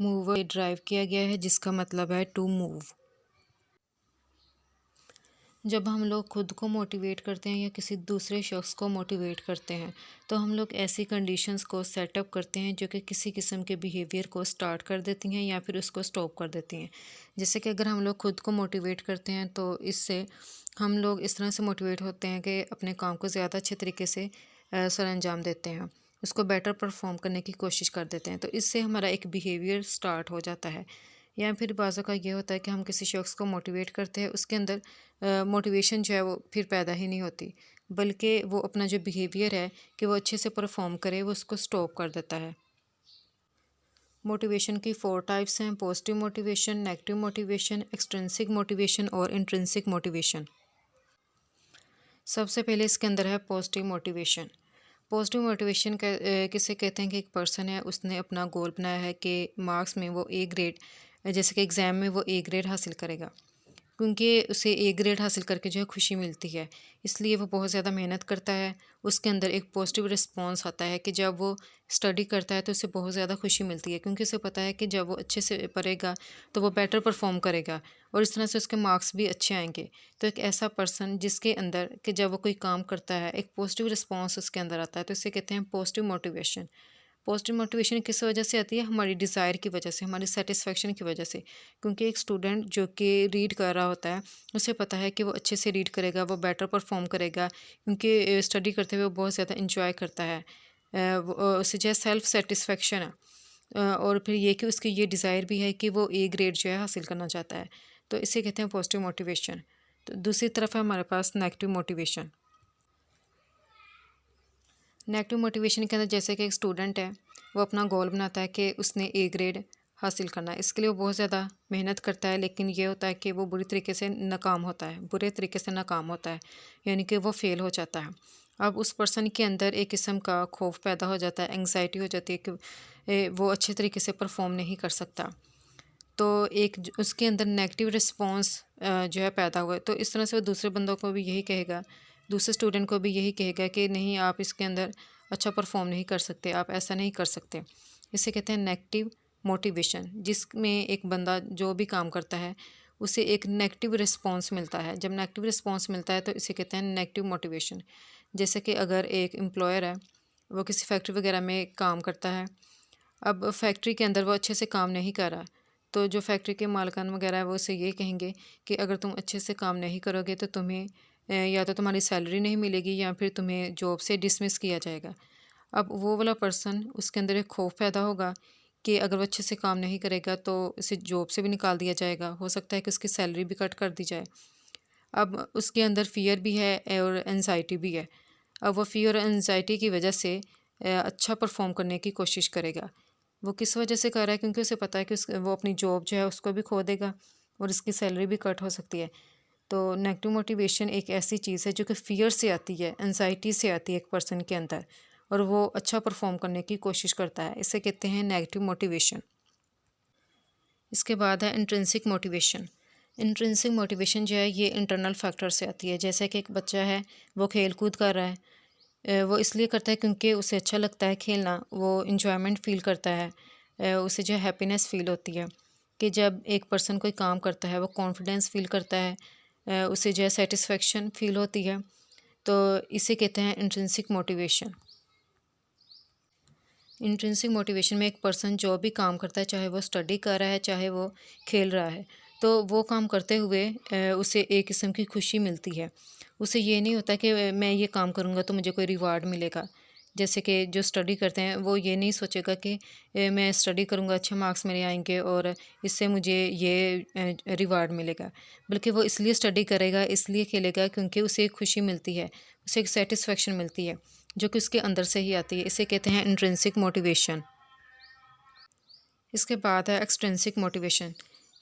Move drive किया गया है जिसका मतलब है टू मूव। जब हम लोग खुद को मोटिवेट करते हैं या किसी दूसरे शख्स को मोटिवेट करते हैं तो हम लोग ऐसी कंडीशंस को सेटअप करते हैं जो कि किसी किस्म के बिहेवियर को स्टार्ट कर देती हैं या फिर उसको स्टॉप कर देती हैं। जैसे कि अगर हम लोग खुद को मोटिवेट करते हैं तो इससे हम लोग इस तरह से मोटिवेट होते हैं कि अपने काम को ज़्यादा अच्छे तरीके से सर अंजाम देते हैं, उसको बेटर परफॉर्म करने की कोशिश कर देते हैं। तो इससे हमारा एक बिहेवियर स्टार्ट हो जाता है। या फिर बाज़ का ये होता है कि हम किसी शख्स को मोटिवेट करते हैं, उसके अंदर मोटिवेशन जो है वो फिर पैदा ही नहीं होती, बल्कि वो अपना जो बिहेवियर है कि वो अच्छे से परफॉर्म करे वो उसको स्टॉप कर देता है। मोटिवेशन की 4 टाइप्स हैं: positive motivation, negative motivation, extrinsic motivation और इंट्रिंसिक मोटिवेशन। सबसे पहले इसके अंदर है पॉजिटिव मोटिवेशन। पॉजिटिव मोटिवेशन किसे कहते हैं कि एक पर्सन है, उसने अपना गोल बनाया है कि मार्क्स में वो ए ग्रेड, जैसे कि एग्ज़ाम में वो ए ग्रेड हासिल करेगा, क्योंकि उसे ए ग्रेड हासिल करके जो है खुशी मिलती है, इसलिए वो बहुत ज़्यादा मेहनत करता है। उसके अंदर एक पॉजिटिव रिस्पॉन्स आता है कि जब वो स्टडी करता है तो उसे बहुत ज़्यादा खुशी मिलती है, क्योंकि उसे पता है कि जब वो अच्छे से पढ़ेगा तो वो बेटर परफॉर्म करेगा और इस तरह से उसके मार्क्स भी अच्छे आएंगे। तो एक ऐसा पर्सन जिसके अंदर कि जब वो कोई काम करता है एक पॉजिटिव रिस्पॉन्स उसके अंदर आता है, तो इसे कहते हैं पॉजिटिव मोटिवेशन। पॉजिटिव मोटिवेशन किस वजह से आती है? हमारी डिज़ायर की वजह से, हमारी सेटिस्फेक्शन की वजह से। क्योंकि एक स्टूडेंट जो कि रीड कर रहा होता है, उसे पता है कि वो अच्छे से रीड करेगा, वो बेटर परफॉर्म करेगा, क्योंकि स्टडी करते हुए वो बहुत ज़्यादा इंजॉय करता है। उसे जो है सेल्फ सेटिस्फेक्शन है। और फिर ये कि उसकी ये डिज़ायर भी है कि वो ए ग्रेड जो है हासिल करना चाहता है। तो इसे कहते हैं पॉजिटिव मोटिवेशन। तो दूसरी तरफ है हमारे पास नेगेटिव मोटिवेशन। नेगेटिव मोटिवेशन के अंदर जैसे कि एक स्टूडेंट है, वो अपना गोल बनाता है कि उसने ए ग्रेड हासिल करना है, इसके लिए वो बहुत ज़्यादा मेहनत करता है, लेकिन ये होता है कि वो बुरी तरीके से नाकाम होता है, बुरे तरीके से नाकाम होता है, यानी कि वो फेल हो जाता है। अब उस पर्सन के अंदर एक किस्म का खौफ पैदा हो जाता है, एंग्जाइटी हो जाती है कि वो अच्छे तरीके से परफॉर्म नहीं कर सकता। तो एक उसके अंदर नेगेटिव रिस्पॉन्स जो है पैदा हुआ है, तो इस तरह से वो दूसरे बंदों को भी यही कहेगा, दूसरे स्टूडेंट को भी यही कहेगा कि नहीं, आप इसके अंदर अच्छा परफॉर्म नहीं कर सकते, आप ऐसा नहीं कर सकते। इसे कहते हैं नेगेटिव मोटिवेशन, जिसमें एक बंदा जो भी काम करता है उसे एक नेगेटिव रिस्पॉन्स मिलता है। जब नेगेटिव रिस्पॉन्स मिलता है तो इसे कहते हैं नेगेटिव मोटिवेशन। जैसे कि अगर एक एम्प्लॉयर है, वो किसी फैक्ट्री वगैरह में काम करता है, अब फैक्ट्री के अंदर वो अच्छे से काम नहीं कर रहा, तो जो फैक्ट्री के मालकान वगैरह है वो उसे ये कहेंगे कि अगर तुम अच्छे से काम नहीं करोगे तो तुम्हें या तो तुम्हारी सैलरी नहीं मिलेगी या फिर तुम्हें जॉब से डिसमिस किया जाएगा। अब वो वाला पर्सन, उसके अंदर एक खौफ पैदा होगा कि अगर वो अच्छे से काम नहीं करेगा तो इसे जॉब से भी निकाल दिया जाएगा, हो सकता है कि उसकी सैलरी भी कट कर दी जाए। अब उसके अंदर फ़ियर भी है और एनजाइटी भी है। अब वो फ़ियर और एनजाइटी की वजह से अच्छा परफॉर्म करने की कोशिश करेगा। वो किस वजह से कर रहा है? क्योंकि उसे पता है कि वो अपनी जॉब जो है उसको भी खो देगा और इसकी सैलरी भी कट हो सकती है। तो नेगेटिव मोटिवेशन एक ऐसी चीज़ है जो कि फ़ियर से आती है, एंजाइटी से आती है एक पर्सन के अंदर, और वो अच्छा परफॉर्म करने की कोशिश करता है। इसे कहते हैं नेगेटिव मोटिवेशन। इसके बाद है इंट्रिंसिक मोटिवेशन। इंट्रिंसिक मोटिवेशन जो है ये इंटरनल फैक्टर से आती है। जैसे कि एक बच्चा है, वो खेल कूद कर रहा है, वो इसलिए करता है क्योंकि उसे अच्छा लगता है खेलना, वो इन्जॉयमेंट फ़ील करता है, उसे जो है हैप्पीनेस फ़ील होती है कि जब एक पर्सन कोई काम करता है वो कॉन्फिडेंस फ़ील करता है, उसे जो है सेटिस्फेक्शन फ़ील होती है। तो इसे कहते हैं इंट्रिंसिक मोटिवेशन। इंट्रिंसिक मोटिवेशन में एक पर्सन जो भी काम करता है, चाहे वो स्टडी कर रहा है चाहे वो खेल रहा है, तो वो काम करते हुए उसे एक किस्म की खुशी मिलती है। उसे ये नहीं होता कि मैं ये काम करूँगा तो मुझे कोई रिवार्ड मिलेगा। जैसे कि जो स्टडी करते हैं वो ये नहीं सोचेगा कि मैं स्टडी करूँगा, अच्छे मार्क्स मेरे आएंगे और इससे मुझे ये रिवार्ड मिलेगा, बल्कि वो इसलिए स्टडी करेगा, इसलिए खेलेगा क्योंकि उसे एक खुशी मिलती है, उसे एक सेटिस्फेक्शन मिलती है जो कि उसके अंदर से ही आती है। इसे कहते हैं इंट्रिंसिक मोटिवेशन। इसके बाद है एक्सट्रिंसिक मोटिवेशन।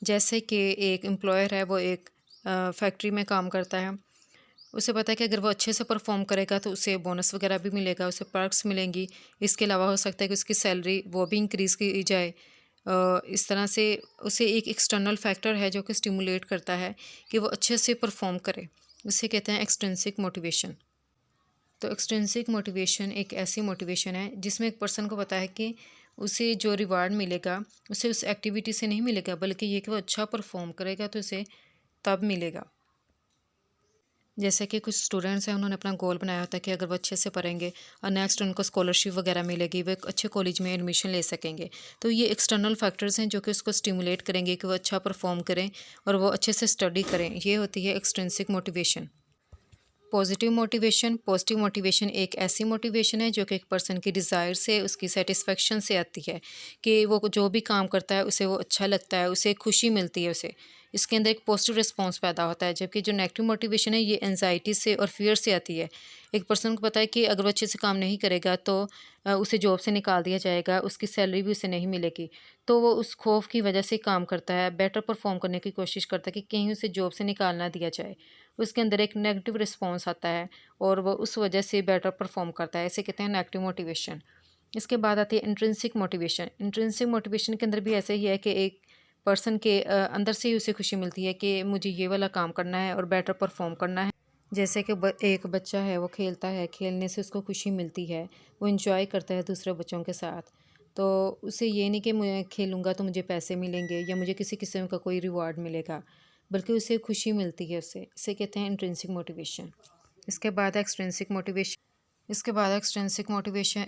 जैसे कि एक एम्प्लॉयर है, वो एक फैक्ट्री में काम करता है, उसे पता है कि अगर वो अच्छे से परफॉर्म करेगा तो उसे बोनस वगैरह भी मिलेगा, उसे पर्क्स मिलेंगी। इसके अलावा हो सकता है कि उसकी सैलरी वो भी इंक्रीज़ की जाए। इस तरह से उसे एक एक्सटर्नल फैक्टर है जो कि स्टिमुलेट करता है कि वो अच्छे से परफॉर्म करे। उसे कहते हैं एक्सट्रिंसिक मोटिवेशन। तो एक्सट्रिंसिक मोटिवेशन एक ऐसी मोटिवेशन है जिसमें एक पर्सन को पता है कि उसे जो रिवार्ड मिलेगा उसे उस एक्टिविटी से नहीं मिलेगा, बल्कि ये कि वो अच्छा परफॉर्म करेगा तो उसे तब मिलेगा। जैसे कि कुछ स्टूडेंट्स हैं, उन्होंने अपना गोल बनाया होता है कि अगर वो अच्छे से पढ़ेंगे और नेक्स्ट उनको स्कॉलरशिप वगैरह मिलेगी, वो एक अच्छे कॉलेज में एडमिशन ले सकेंगे। तो ये एक्सटर्नल फैक्टर्स हैं जो कि उसको स्टिमुलेट करेंगे कि वो अच्छा परफॉर्म करें और वो अच्छे से स्टडी करें। ये होती है एक्सट्रिंसिक मोटिवेशन। पॉजिटिव मोटिवेशन एक ऐसी मोटिवेशन है जो कि एक पर्सन की डिज़ायर से, उसकी सेटिस्फेक्शन से आती है कि वो जो भी काम करता है उसे वो अच्छा लगता है, उसे खुशी मिलती है उसे। इसके अंदर एक पॉजिटिव रिस्पॉन्स पैदा होता है, जबकि जो नेगेटिव मोटिवेशन है ये एनजाइटी से और फियर से आती है। एक पर्सन को पता है कि अगर वो अच्छे से काम नहीं करेगा तो उसे जॉब से निकाल दिया जाएगा, उसकी सैलरी भी उसे नहीं मिलेगी। तो वो उस खौफ की वजह से काम करता है, बेटर परफॉर्म करने की कोशिश करता है कि कहीं उसे जॉब से निकाल ना दिया जाए। उसके अंदर एक नेगेटिव रिस्पॉन्स आता है और वो उस वजह से बेटर परफॉर्म करता है, इसे कहते हैं नेगेटिव मोटिवेशन। इसके बाद आती है इंट्रिंसिक मोटिवेशन। इंट्रिंसिक मोटिवेशन के अंदर भी ऐसे ही है कि एक पर्सन के अंदर से ही उसे खुशी मिलती है कि मुझे ये वाला काम करना है और बेटर परफॉर्म करना है। जैसे कि एक बच्चा है, वो खेलता है, खेलने से उसको खुशी मिलती है, वो इंजॉय करता है दूसरे बच्चों के साथ। तो उसे ये नहीं कि मैं खेलूँगा तो मुझे पैसे मिलेंगे या मुझे किसी किस्म का कोई रिवॉर्ड मिलेगा, बल्कि उसे खुशी मिलती है उससे। इसे कहते हैं इंट्रिंसिक मोटिवेशन। इसके बाद एक्सट्रिंसिक मोटिवेशन।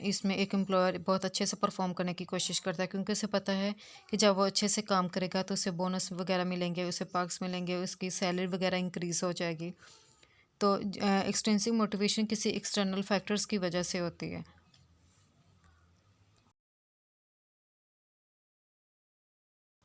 इसमें एक एम्प्लॉयर बहुत अच्छे से परफॉर्म करने की कोशिश करता है, क्योंकि उसे पता है कि जब वो अच्छे से काम करेगा तो उसे बोनस वगैरह मिलेंगे, उसे पर्क्स मिलेंगे, उसकी सैलरी वगैरह इंक्रीज़ हो जाएगी। तो एक्सट्रिंसिक मोटिवेशन किसी एक्सटर्नल फैक्टर्स की वजह से होती है।